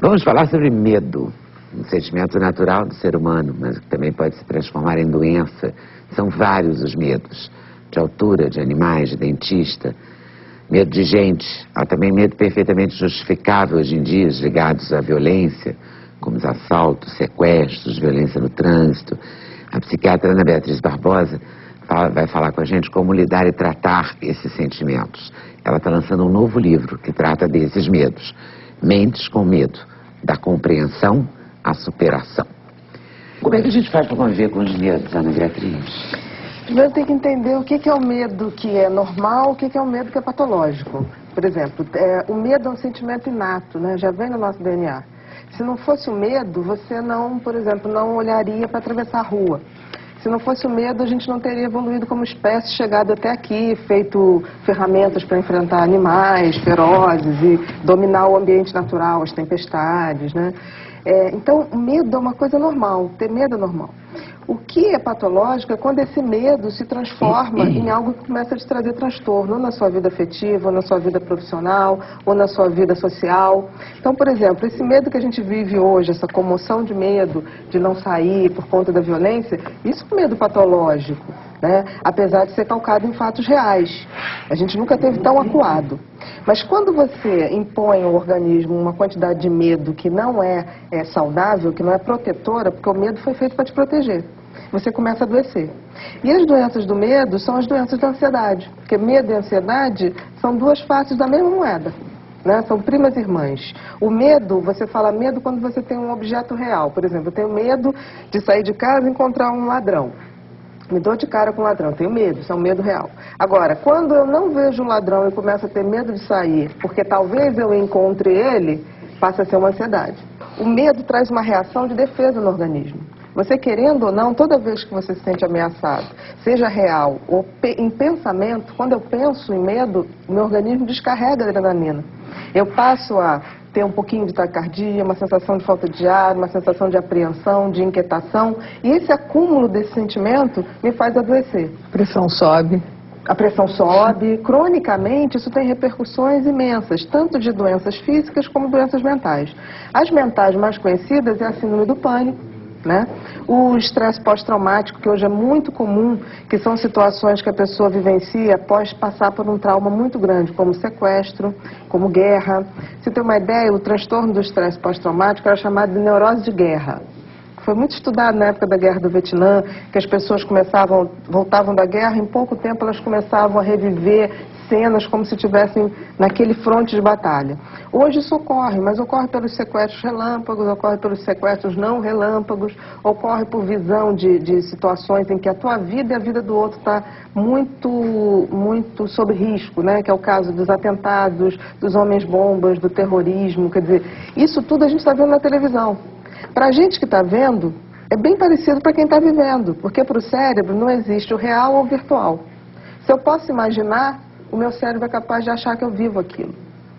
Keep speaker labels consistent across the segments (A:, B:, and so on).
A: Vamos falar sobre medo, um sentimento natural do ser humano, mas que também pode se transformar em doença. São vários os medos, de altura, de animais, de dentista, medo de gente. Há também medo perfeitamente justificável hoje em dia, ligados à violência, como os assaltos, sequestros, violência no trânsito. A psiquiatra Ana Beatriz Barbosa vai falar com a gente como lidar e tratar esses sentimentos. Ela está lançando um novo livro que trata desses medos. Mentes com Medo, da compreensão à superação. Como é que a gente faz para conviver com os medos, Ana Beatriz?
B: Primeiro tem que entender o que é o medo que é normal, o que é o medo que é patológico. Por exemplo, o medo é um sentimento inato, né? Já vem no nosso DNA. Se não fosse o medo, você não, por exemplo, não olharia para atravessar a rua. Se não fosse o medo, a gente não teria evoluído como espécie, chegado até aqui, feito ferramentas para enfrentar animais ferozes e dominar o ambiente natural, as tempestades, né? Então, o medo é uma coisa normal, ter medo é normal. O que é patológico é quando esse medo se transforma em algo que começa a te trazer transtorno, ou na sua vida afetiva, ou na sua vida profissional, ou na sua vida social. Então, por exemplo, esse medo que a gente vive hoje, essa comoção de medo de não sair por conta da violência, isso é um medo patológico, né? Apesar de ser calcado em fatos reais. A gente nunca teve tão acuado. Mas quando você impõe ao organismo uma quantidade de medo que não é saudável, que não é protetora, porque o medo foi feito para te proteger, você começa a adoecer. E as doenças do medo são as doenças da ansiedade, porque medo e ansiedade são duas faces da mesma moeda, né? São primas irmãs. O medo, você fala medo quando você tem um objeto real. Por exemplo, eu tenho medo de sair de casa e encontrar um ladrão. Me dou de cara com o ladrão, tenho medo, isso é um medo real. Agora, quando eu não vejo um ladrão e começo a ter medo de sair, porque talvez eu encontre ele, passa a ser uma ansiedade. O medo traz uma reação de defesa no organismo. Você querendo ou não, toda vez que você se sente ameaçado, seja real ou em pensamento, quando eu penso em medo, o meu organismo descarrega a adrenalina. Eu passo a ter um pouquinho de taquicardia, uma sensação de falta de ar, uma sensação de apreensão, de inquietação. E esse acúmulo desse sentimento me faz adoecer.
C: A pressão sobe.
B: A pressão sobe. Cronicamente, isso tem repercussões imensas, tanto de doenças físicas como doenças mentais. As mentais mais conhecidas é a síndrome do pânico, né? O estresse pós-traumático, que hoje é muito comum, que são situações que a pessoa vivencia após passar por um trauma muito grande, como sequestro, como guerra. Se tem uma ideia, o transtorno do estresse pós-traumático era chamado de neurose de guerra. Foi muito estudado na época da Guerra do Vietnã, que as pessoas voltavam da guerra, em pouco tempo elas começavam a reviver cenas como se estivessem naquele fronte de batalha. Hoje isso ocorre, mas ocorre pelos sequestros relâmpagos, ocorre pelos sequestros não relâmpagos, ocorre por visão de situações em que a tua vida e a vida do outro está muito sob risco, né? Que é o caso dos atentados, dos homens-bombas, do terrorismo, quer dizer, isso tudo a gente está vendo na televisão. Para a gente que está vendo, é bem parecido para quem está vivendo, porque para o cérebro não existe o real ou o virtual. Se eu posso imaginar, o meu cérebro é capaz de achar que eu vivo aquilo.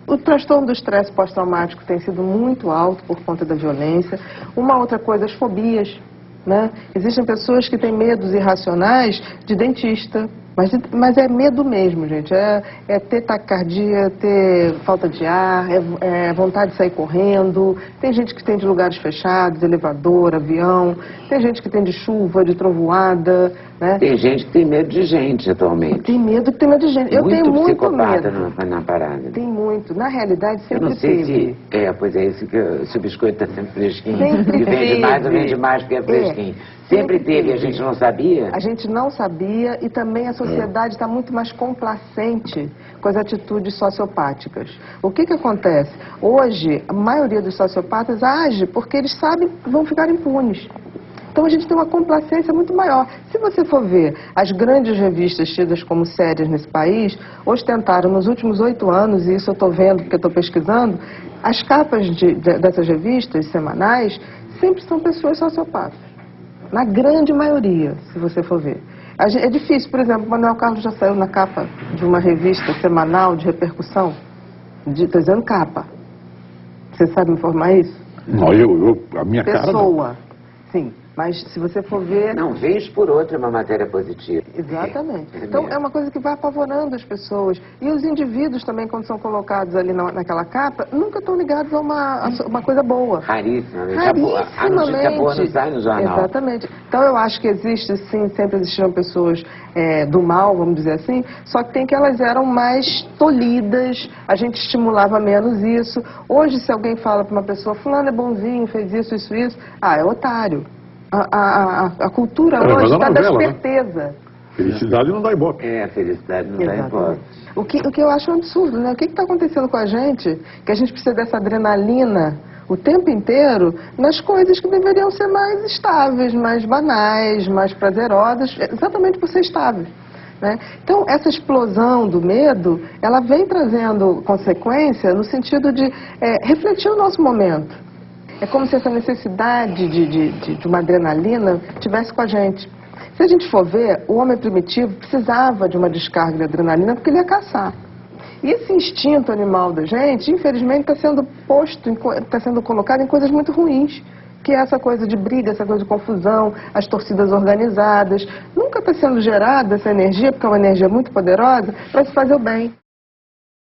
B: O transtorno do estresse pós-traumático tem sido muito alto por conta da violência. Uma outra coisa, as fobias, né? Existem pessoas que têm medos irracionais de dentista, mas é medo mesmo, gente. É ter taquicardia, ter falta de ar, é vontade de sair correndo. Tem gente que tem de lugares fechados, elevador, avião. Tem gente que tem de chuva, de trovoada, né?
A: Tem gente que tem medo de gente atualmente.
B: Tem medo que tem medo de gente. Eu tenho muito
A: psicopata
B: medo.
A: na parada.
B: Tem muito. Na realidade, sempre
A: Eu não sei
B: teve.
A: Pois é, se o biscoito está sempre fresquinho.
B: Sempre
A: E vende mais ou
B: teve.
A: vende mais porque é fresquinho. Sempre teve, a gente não sabia?
B: A gente não sabia e também a sociedade está muito mais complacente com as atitudes sociopáticas. O que acontece? Hoje, a maioria dos sociopatas age porque eles sabem que vão ficar impunes. Então a gente tem uma complacência muito maior. Se você for ver, as grandes revistas tidas como sérias nesse país ostentaram nos últimos 8 anos, e isso eu estou vendo porque eu estou pesquisando, as capas dessas revistas semanais sempre são pessoas sociopatas. Na grande maioria, se você for ver. É difícil, por exemplo, o Manuel Carlos já saiu na capa de uma revista semanal de repercussão. Estou dizendo capa. Você sabe informar isso?
D: Não, a minha cara não.
B: Pessoa, sim. Mas se você for ver...
A: Não, vez por outra é uma matéria positiva.
B: Exatamente. Então é uma coisa que vai apavorando as pessoas. E os indivíduos também, quando são colocados ali naquela capa, nunca estão ligados a uma coisa boa.
A: Raríssimamente.
B: Rarissimamente.
A: A notícia boa não sai no jornal.
B: Exatamente. Então eu acho que existe, sim, sempre existiram pessoas do mal, vamos dizer assim, só que tem que elas eram mais tolhidas, a gente estimulava menos isso. Hoje, se alguém fala para uma pessoa, fulano é bonzinho, fez isso, isso, isso, é otário. A cultura hoje está da esperteza.
C: Né? Felicidade não dá ibope.
A: A felicidade não dá ibope.
B: O que eu acho um absurdo, né? O que está acontecendo com a gente? Que a gente precisa dessa adrenalina o tempo inteiro nas coisas que deveriam ser mais estáveis, mais banais, mais prazerosas, exatamente por ser estáveis. Né? Então, essa explosão do medo, ela vem trazendo consequência no sentido de refletir o nosso momento. É como se essa necessidade de uma adrenalina tivesse com a gente. Se a gente for ver, o homem primitivo precisava de uma descarga de adrenalina porque ele ia caçar. E esse instinto animal da gente, infelizmente, está sendo colocado em coisas muito ruins. Que é essa coisa de briga, essa coisa de confusão, as torcidas organizadas. Nunca está sendo gerada essa energia, porque é uma energia muito poderosa, para se fazer o bem.